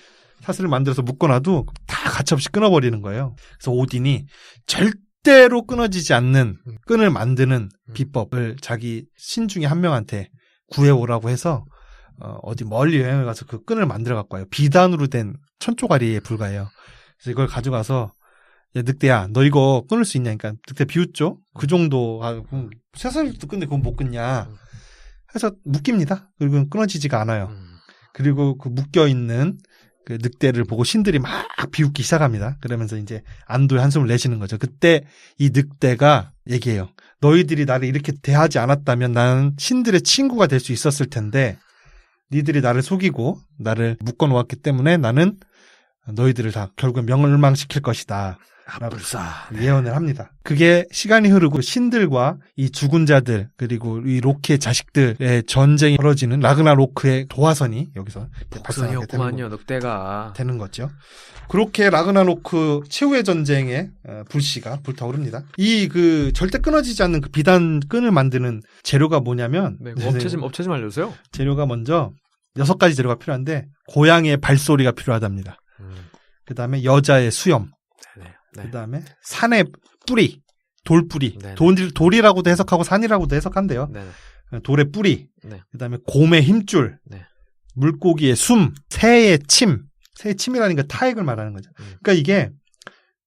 사슬을 만들어서 묶어놔도 다 가차없이 끊어버리는 거예요. 그래서 오딘이 절대로 끊어지지 않는 끈을 만드는 비법을 자기 신 중에 한 명한테 구해오라고 해서 어디 멀리 여행을 가서 그 끈을 만들어 갖고 와요. 비단으로 된 천조가리에 불과해요. 그래서 이걸 가져가서 야, 늑대야, 너 이거 끊을 수 있냐? 그러니까 늑대 비웃죠? 그 정도, 쇠사슬도 끊는데 그건 못 끊냐? 해서 묶입니다. 그리고 끊어지지가 않아요. 그리고 그 묶여있는 그 늑대를 보고 신들이 막 비웃기 시작합니다. 그러면서 이제 안도의 한숨을 내쉬는 거죠. 그때 이 늑대가 얘기해요. 너희들이 나를 이렇게 대하지 않았다면 나는 신들의 친구가 될 수 있었을 텐데, 니들이 나를 속이고 나를 묶어 놓았기 때문에 나는 너희들을 다 결국 명을망시킬 것이다. 불사 예언을 합니다. 그게 시간이 흐르고 신들과 이 죽은 자들 그리고 이 로키의 자식들의 전쟁이 벌어지는 라그나로크의 도화선이 여기서 복선이었구만요. 늑대가 되는 거죠. 그렇게 라그나로크 최후의 전쟁에 불씨가 불타오릅니다. 이 그 절대 끊어지지 않는 그 비단 끈을 만드는 재료가 뭐냐면 업체 좀 알려주세요. 재료가 먼저 6가지 재료가 필요한데 고양이의 발소리가 필요하답니다. 그 다음에 여자의 수염, 그 다음에 산의 뿌리, 돌뿌리, 돌이라고도 해석하고 산이라고도 해석한대요. 돌의 뿌리, 그 다음에 곰의 힘줄, 물고기의 숨, 새의 침, 새의 치밀한 그 타액을 말하는 거죠. 그러니까 이게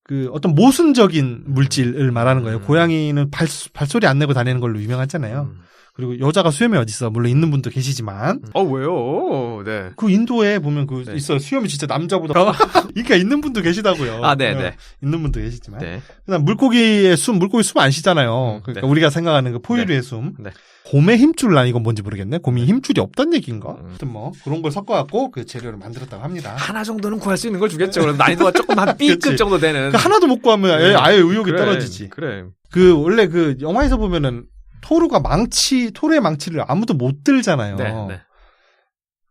그 어떤 모순적인 물질을 말하는 거예요. 고양이는 발소리 안 내고 다니는 걸로 유명하잖아요. 그리고 여자가 수염이 어딨어. 물론 있는 분도 계시지만. 왜요? 네. 그 인도에 보면 네. 있어요. 수염이 진짜 남자보다. 그러니까 있는 분도 계시다고요. 네네. 있는 분도 계시지만. 네. 그다음 물고기 숨 안 쉬잖아요. 그러니까 네. 우리가 생각하는 그 포유류의 숨. 네. 곰의 힘줄 난 이건 뭔지 모르겠네. 곰이 힘줄이 없단 얘기인가? 아무튼 뭐 그런 걸 섞어갖고 그 재료를 만들었다고 합니다. 하나 정도는 구할 수 있는 걸 주겠죠. 그럼 난이도가 조금 한 B급 그치. 정도 되는. 그러니까 하나도 못 구하면 아예 의욕이 그래, 떨어지지. 그래. 그 원래 그 영화에서 보면은 토르의 망치를 아무도 못 들잖아요. 네.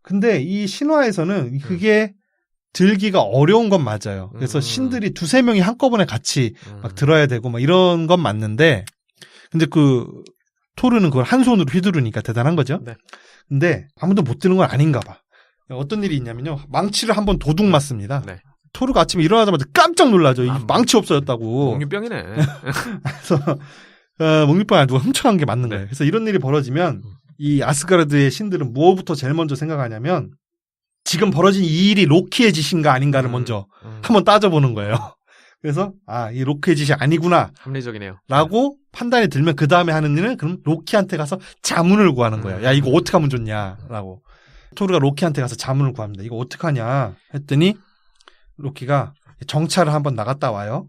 근데 이 신화에서는 그게 들기가 어려운 건 맞아요. 그래서 신들이 2-3명이 한꺼번에 같이 막 들어야 되고 막 이런 건 맞는데 근데 그 토르는 그걸 한 손으로 휘두르니까 대단한 거죠. 네. 근데 아무도 못 드는 건 아닌가 봐. 어떤 일이 있냐면요. 망치를 한번 도둑 맞습니다. 네. 토르가 아침에 일어나자마자 깜짝 놀라죠. 이 망치 없어졌다고. 목류병이네. 그래서 목류병 누가 훔쳐간 게 맞는 거예요. 그래서 이런 일이 벌어지면 이 아스가르드의 신들은 무엇부터 제일 먼저 생각하냐면 지금 벌어진 이 일이 로키의 짓인가 아닌가를 먼저 한번 따져보는 거예요. 그래서 이 로키의 짓이 아니구나 합리적이네요. 라고 판단이 들면 그 다음에 하는 일은 그럼 로키한테 가서 자문을 구하는 거예요. 야 이거 어떻게 하면 좋냐라고. 토르가 로키한테 가서 자문을 구합니다. 이거 어떻게 하냐 했더니 로키가 정찰을 한번 나갔다 와요.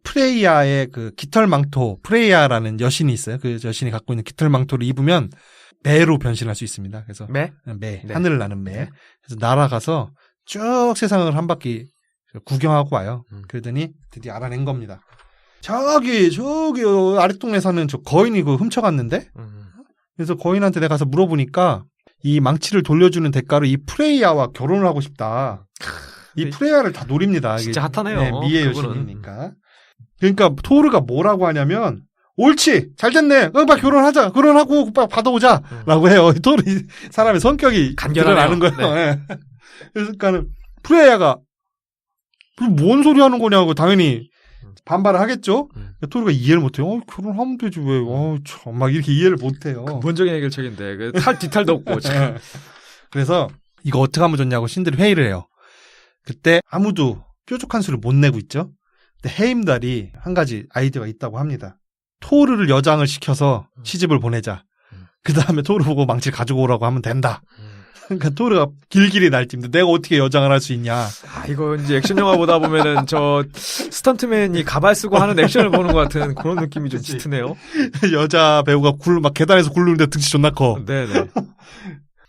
프레이야의 그 깃털망토, 프레이야라는 여신이 있어요. 그 여신이 갖고 있는 깃털망토를 입으면 매로 변신할 수 있습니다. 그래서 매? 매, 네. 하늘을 나는 매. 그래서 날아가서 쭉 세상을 한 바퀴 구경하고 와요. 그러더니 드디어 알아낸 겁니다. 저기 아랫동네 사는 저 거인이 그 훔쳐갔는데? 그래서 거인한테 내가 가서 물어보니까 이 망치를 돌려주는 대가로 이 프레이야와 결혼을 하고 싶다. 이 프레이야를 다 노립니다. 진짜 핫하네요. 네, 미의 그분은. 여신이니까. 그러니까 토르가 뭐라고 하냐면 옳지 잘 됐네. 빨리 결혼하자. 결혼하고 빨리 받아오자. 라고 해요. 토르 사람의 성격이 간결하네요. 드러나는 거예요. 네. 그러니까 프레이야가 뭔 소리 하는 거냐고 당연히 반발을 하겠죠. 토르가 이해를 못해요. 결혼하면 되지 왜? 참 막 이렇게 이해를 못해요. 근본적인 해결책인데 그 뒤탈도 없고. 참. 그래서 이거 어떻게 하면 좋냐고 신들이 회의를 해요. 그때 아무도 뾰족한 수를 못 내고 있죠. 근데 헤임달이 한 가지 아이디어가 있다고 합니다. 토르를 여장을 시켜서 시집을 보내자. 그 다음에 토르 보고 망치를 가지고 오라고 하면 된다. 그러니까 토르가 길길이 날뛰는데 내가 어떻게 여장을 할 수 있냐. 이거 이제 액션 영화 보다 보면은 저 스턴트맨이 가발 쓰고 하는 액션을 보는 것 같은 그런 느낌이 좀 짙으네요. 여자 배우가 막 계단에서 굴르는데 등치 존나 커. 네네.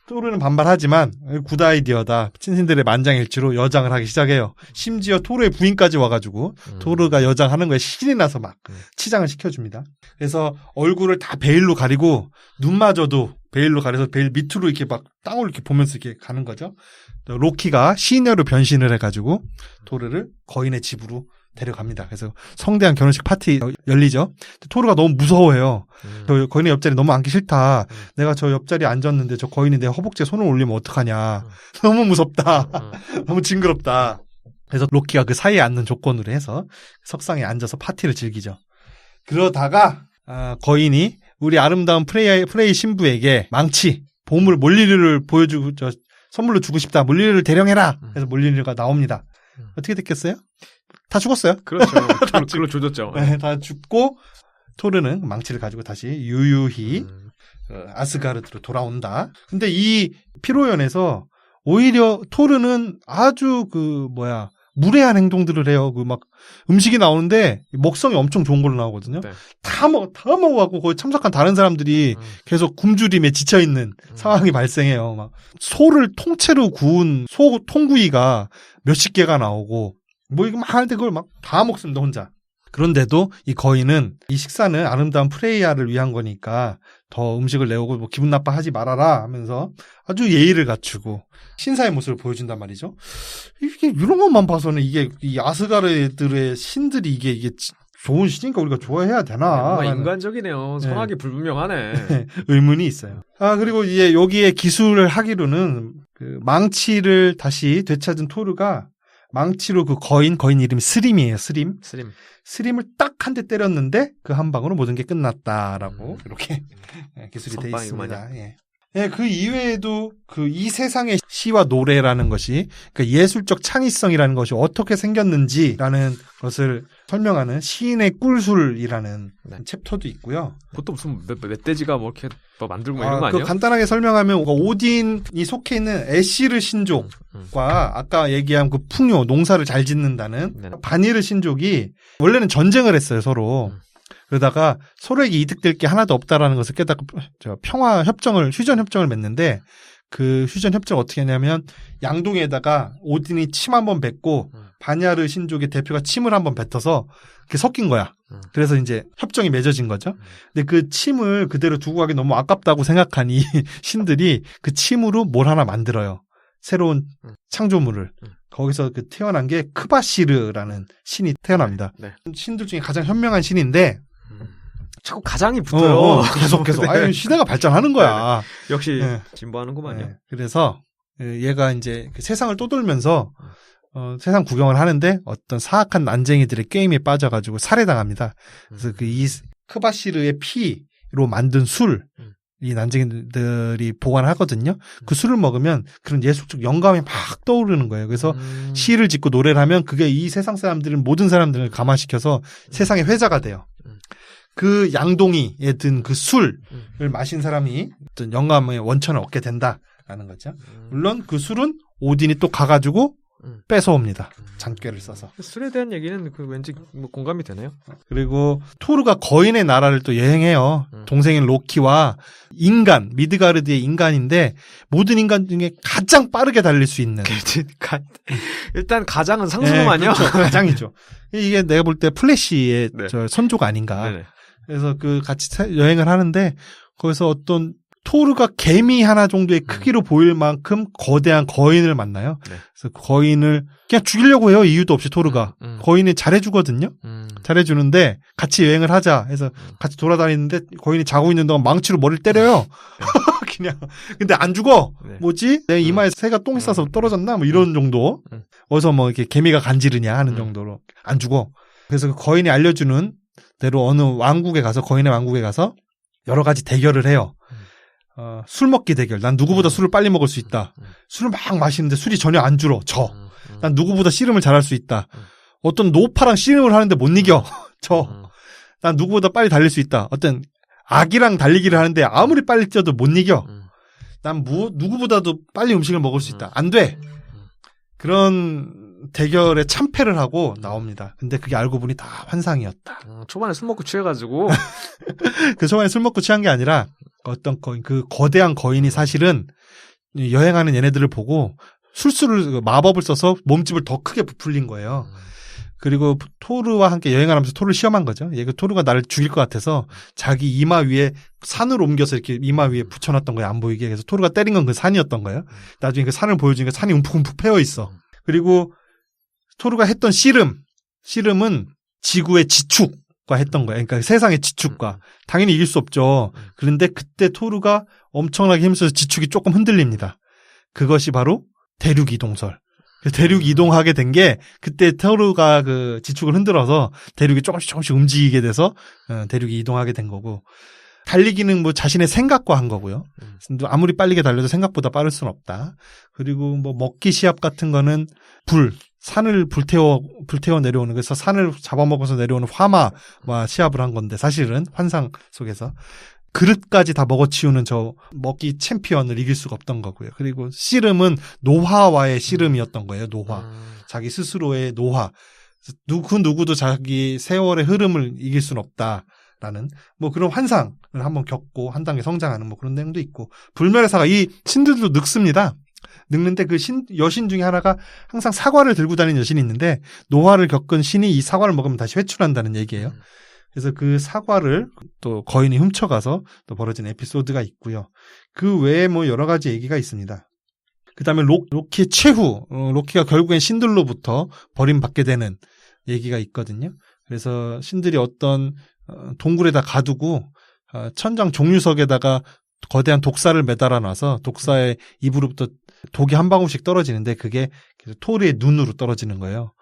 토르는 반발하지만 굿 아이디어다. 친신들의 만장일치로 여장을 하기 시작해요. 심지어 토르의 부인까지 와가지고 토르가 여장하는 거에 신이 나서 막 치장을 시켜줍니다. 그래서 얼굴을 다 베일로 가리고 눈마저도 베일로 가려서 베일 밑으로 이렇게 막 땅을 이렇게 보면서 이렇게 가는 거죠. 로키가 시녀로 변신을 해가지고 토르를 거인의 집으로 데려갑니다. 그래서 성대한 결혼식 파티 열리죠. 토르가 너무 무서워해요. 저 거인의 옆자리 너무 앉기 싫다. 내가 저 옆자리에 앉았는데 저 거인이 내 허벅지에 손을 올리면 어떡하냐. 너무 무섭다. 너무 징그럽다. 그래서 로키가 그 사이에 앉는 조건으로 해서 석상에 앉아서 파티를 즐기죠. 그러다가 거인이 우리 아름다운 프레이 신부에게 망치, 보물, 몰리르를 보여주고 선물로 주고 싶다. 몰리르를 대령해라. 그래서 몰리르가 나옵니다. 어떻게 됐겠어요? 다 죽었어요. 그렇죠. 그걸로 조졌죠. 네, 다 죽고 토르는 망치를 가지고 다시 유유히 아스가르드로 돌아온다. 근데 이 피로연에서 오히려 토르는 아주 무례한 행동들을 해요. 막 음식이 나오는데 먹성이 엄청 좋은 걸로 나오거든요. 네. 다 먹어갖고 거기 참석한 다른 사람들이 계속 굶주림에 지쳐있는 상황이 발생해요. 막 소를 통째로 구운 소 통구이가 몇십 개가 나오고 이거 막 하는데 그걸 막 다 먹습니다, 혼자. 그런데도 이 거인은 이 식사는 아름다운 프레이야를 위한 거니까 더 음식을 내오고 기분 나빠하지 말아라 하면서 아주 예의를 갖추고 신사의 모습을 보여준단 말이죠. 이게 이런 것만 봐서는 이게 이 아스가르드의 신들이 이게 좋은 신인가 우리가 좋아해야 되나? 뭔가 인간적이네요. 선악이 불분명하네. 의문이 있어요. 그리고 이제 여기에 기술을 하기로는 그 망치를 다시 되찾은 토르가 망치로 그 거인 이름이 스림이에요. 스림을 딱 한 대 때렸는데 그 한 방으로 모든 게 끝났다라고 이렇게 기술이 돼 있습니다. 예. 예, 그 이외에도 그 이 세상의 시와 노래라는 것이 그 예술적 창의성이라는 것이 어떻게 생겼는지라는 것을 설명하는 시인의 꿀술이라는 네. 챕터도 있고요. 보통 무슨 멧돼지가 뭐 이렇게 뭐 만들고 뭐 이런 거 아니에요? 간단하게 설명하면 오딘이 속해 있는 에시르 신족과 아까 얘기한 그 풍요, 농사를 잘 짓는다는 네. 바니르 신족이 원래는 전쟁을 했어요, 서로. 그러다가 서로에게 이득될 게 하나도 없다라는 것을 깨닫고 평화 협정을, 휴전 협정을 맺는데 그 휴전 협정 어떻게 했냐면 양동이에다가 오딘이 침 한번 뱉고 바냐르 신족의 대표가 침을 한번 뱉어서 그게 섞인 거야. 그래서 이제 협정이 맺어진 거죠. 근데 그 침을 그대로 두고 가기 너무 아깝다고 생각한 이 신들이 그 침으로 뭘 하나 만들어요. 새로운 창조물을. 거기서 그 태어난 게 크바시르라는 신이 태어납니다. 네. 신들 중에 가장 현명한 신인데 자꾸 가장이 붙어요. 계속. 네. 아유, 시대가 발전하는 거야. 역시 네. 진보하는구만요. 네. 그래서 얘가 이제 그 세상을 떠돌면서 세상 구경을 하는데 어떤 사악한 난쟁이들의 게임에 빠져가지고 살해당합니다. 그래서 그 이 크바시르의 피로 만든 술, 이 난쟁이들이 보관하거든요. 그 술을 먹으면 그런 예술적 영감이 막 떠오르는 거예요. 그래서 시를 짓고 노래를 하면 그게 이 세상 사람들은 모든 사람들을 감화시켜서 세상의 회자가 돼요. 그 양동이에 든 그 술을 마신 사람이 어떤 영감의 원천을 얻게 된다라는 거죠. 물론 그 술은 오딘이 또 가가지고 뺏어옵니다. 잔꾀를 써서. 술에 대한 얘기는 그 왠지 뭐 공감이 되네요. 그리고 토르가 거인의 나라를 또 여행해요. 동생인 로키와 인간, 미드가르드의 인간인데 모든 인간 중에 가장 빠르게 달릴 수 있는. 일단 가장은 상수놈아니요? 그렇죠. 가장이죠. 이게 내가 볼 때 플래시의 네. 저 선조가 아닌가. 네네. 그래서 그 같이 여행을 하는데 거기서 어떤 토르가 개미 하나 정도의 크기로 보일 만큼 거대한 거인을 만나요. 네. 그래서 거인을 그냥 죽이려고 해요. 이유도 없이 토르가. 거인이 잘해주거든요. 잘해주는데 같이 여행을 하자 해서 같이 돌아다니는데 거인이 자고 있는 동안 망치로 머리를 때려요. 그냥. 근데 안 죽어. 네. 뭐지? 내 이마에 새가 똥이 싸서 떨어졌나? 뭐 이런 정도. 어디서 뭐 이렇게 개미가 간지르냐 하는 정도로 안 죽어. 그래서 그 거인이 알려주는 대로 어느 왕국에 가서 거인의 왕국에 가서 여러 가지 대결을 해요. 술 먹기 대결. 난 누구보다 술을 빨리 먹을 수 있다. 술을 막 마시는데 술이 전혀 안 줄어. 져. 난 누구보다 씨름을 잘할 수 있다. 어떤 노파랑 씨름을 하는데 못 이겨. 져. 난 누구보다 빨리 달릴 수 있다. 어떤 악이랑 달리기를 하는데 아무리 빨리 뛰어도 못 이겨. 난 누구보다도 빨리 음식을 먹을 수 있다. 안 돼. 그런 대결에 참패를 하고 나옵니다. 근데 그게 알고 보니 다 환상이었다. 초반에 술 먹고 취해가지고. 그 초반에 술 먹고 취한 게 아니라 어떤 거인, 그 거대한 거인이 사실은 여행하는 얘네들을 보고 술수를 마법을 써서 몸집을 더 크게 부풀린 거예요. 그리고 토르와 함께 여행을 하면서 토르를 시험한 거죠. 얘가 토르가 나를 죽일 것 같아서 자기 이마 위에 산을 옮겨서 이렇게 이마 위에 붙여놨던 거예요. 안 보이게. 그래서 토르가 때린 건 그 산이었던 거예요. 나중에 그 산을 보여주니까 산이 움푹움푹 패여 있어. 그리고 토르가 했던 씨름은 지구의 지축과 했던 거예요. 그러니까 세상의 지축과. 당연히 이길 수 없죠. 그런데 그때 토르가 엄청나게 힘써서 지축이 조금 흔들립니다. 그것이 바로 대륙 이동설. 대륙 이동하게 된 게 그때 토르가 그 지축을 흔들어서 대륙이 조금씩 움직이게 돼서 대륙이 이동하게 된 거고, 달리기는 뭐 자신의 생각과 한 거고요. 아무리 빠르게 달려도 생각보다 빠를 수는 없다. 그리고 뭐 먹기 시합 같은 거는 산을 불태워 내려오는, 그래서 산을 잡아먹어서 내려오는 화마와 시합을 한 건데 사실은 환상 속에서 그릇까지 다 먹어치우는 저 먹기 챔피언을 이길 수가 없던 거고요. 그리고 씨름은 노화와의 씨름이었던 거예요. 노화. 자기 스스로의 노화. 누구도 자기 세월의 흐름을 이길 수는 없다라는 뭐 그런 환상을 한번 겪고 한 단계 성장하는 뭐 그런 내용도 있고, 불멸의 사가, 이 신들도 늙습니다. 늙는데 그 여신 중에 하나가 항상 사과를 들고 다니는 여신이 있는데, 노화를 겪은 신이 이 사과를 먹으면 다시 회출한다는 얘기예요. 그래서 그 사과를 또 거인이 훔쳐가서 또 벌어진 에피소드가 있고요. 그 외에 뭐 여러 가지 얘기가 있습니다. 그 다음에 로키의 최후, 로키가 결국엔 신들로부터 버림받게 되는 얘기가 있거든요. 그래서 신들이 어떤 동굴에다 가두고 천장 종유석에다가 거대한 독사를 매달아 놔서 독사의 입으로부터 독이 한 방울씩 떨어지는데 그게 토르의 눈으로 떨어지는 거예요.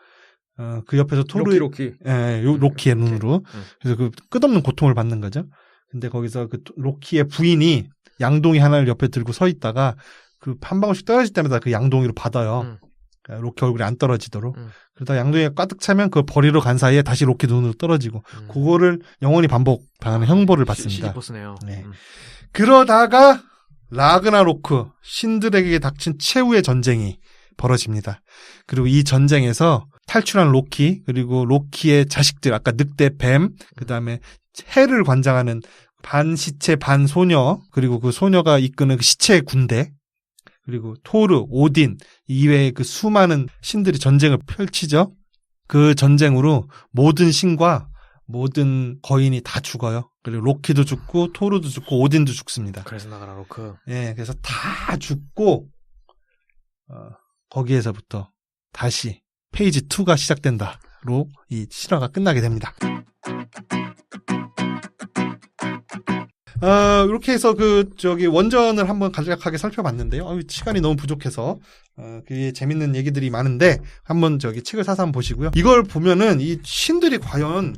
그 옆에서 토르의 로키. 로키의 눈으로. 그래서 그 끝없는 고통을 받는 거죠. 근데 거기서 그 로키의 부인이 양동이 하나를 옆에 들고 서 있다가 그 한 방울씩 떨어질 때마다 그 양동이로 받아요. 그러니까 로키 얼굴이 안 떨어지도록. 그러다 양동이가 가득 차면 그걸 버리러 간 사이에 다시 로키 눈으로 떨어지고 그거를 영원히 반복하는 형벌을 받습니다. 시리버스네요. 네. 그러다가 라그나로크 신들에게 닥친 최후의 전쟁이 벌어집니다. 그리고 이 전쟁에서 탈출한 로키 그리고 로키의 자식들 아까 늑대 뱀 그다음에 해를 관장하는 반 시체 반 소녀 그리고 그 소녀가 이끄는 그 시체의 군대 그리고 토르 오딘 이외의 그 수많은 신들이 전쟁을 펼치죠. 그 전쟁으로 모든 신과 모든 거인이 다 죽어요. 그리고 로키도 죽고 토르도 죽고 오딘도 죽습니다. 그래서 나가라 로크. 예, 그래서 다 죽고 거기에서부터 다시 페이지 2가 시작된다로 이 실화가 끝나게 됩니다. 이렇게 해서 원전을 한번 간략하게 살펴봤는데요. 시간이 너무 부족해서, 그게 재밌는 얘기들이 많은데, 한번 책을 사서 한번 보시고요. 이걸 보면은 이 신들이 과연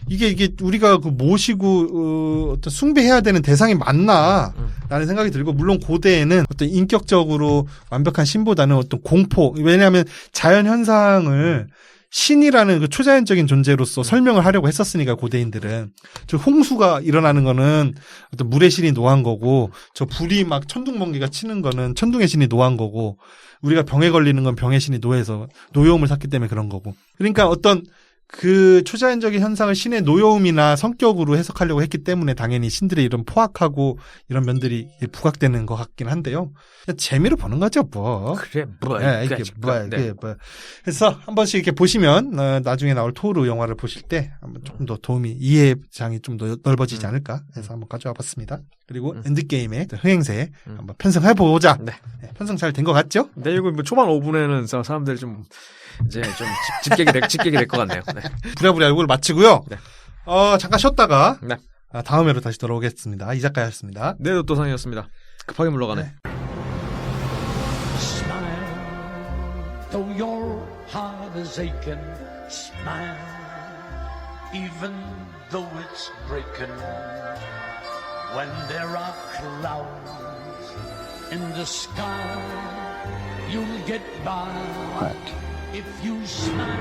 이게 우리가 모시고, 어떤 숭배해야 되는 대상이 맞나, 라는 생각이 들고, 물론 고대에는 어떤 인격적으로 완벽한 신보다는 어떤 공포, 왜냐하면 자연 현상을 신이라는 그 초자연적인 존재로서 설명을 하려고 했었으니까 고대인들은 저 홍수가 일어나는 거는 어떤 물의 신이 노한 거고 저 불이 막 천둥번개가 치는 거는 천둥의 신이 노한 거고 우리가 병에 걸리는 건 병의 신이 노해서 노여움을 샀기 때문에 그런 거고 그러니까 어떤 그 초자연적인 현상을 신의 노여움이나 성격으로 해석하려고 했기 때문에 당연히 신들의 이런 포악하고 이런 면들이 부각되는 것 같긴 한데요. 그냥 재미로 보는 거죠, 뭐. 그래, 이게 뭐. 그래서 한 번씩 이렇게 보시면 나중에 나올 토르 영화를 보실 때 한번 조금 더 이해장이 좀 더 넓어지지 않을까 해서 한번 가져와 봤습니다. 그리고 엔드게임의 흥행세 한번 편성해보자. 네, 편성 잘 된 것 같죠? 네, 이거 뭐 초반 5분에는 사람들이 좀 이제 좀 집객이 될 것 같네요. 네. 부랴부랴 이걸 마치고요. 네. 잠깐 쉬었다가 네. 다음 회로 다시 돌아오겠습니다. 이 작가였습니다. 네, 도토상이었습니다. 급하게 물러가네. 네. Smile, though your heart is aching. Smile, even though it's breaking. When there are clouds in the sky, you'll get by. What? If you smile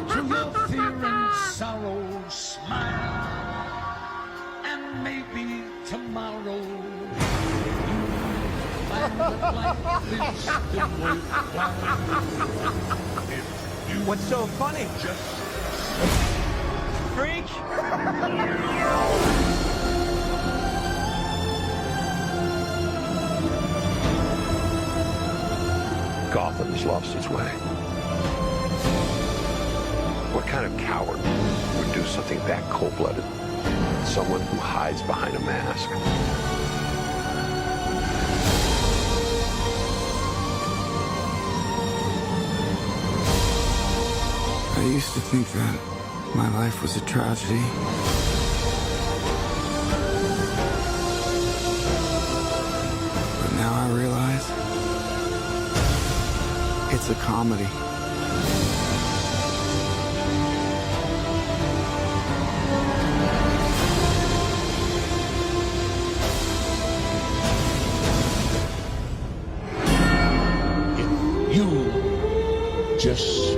through your fear and sorrow, smile, and maybe tomorrow you'll find that life is still worthwhile. What's so funny? Just Freak? Gotham's lost its way. What kind of coward would do something that cold-blooded? Someone who hides behind a mask. I used to think that my life was a tragedy. But now I realize it's a comedy. you just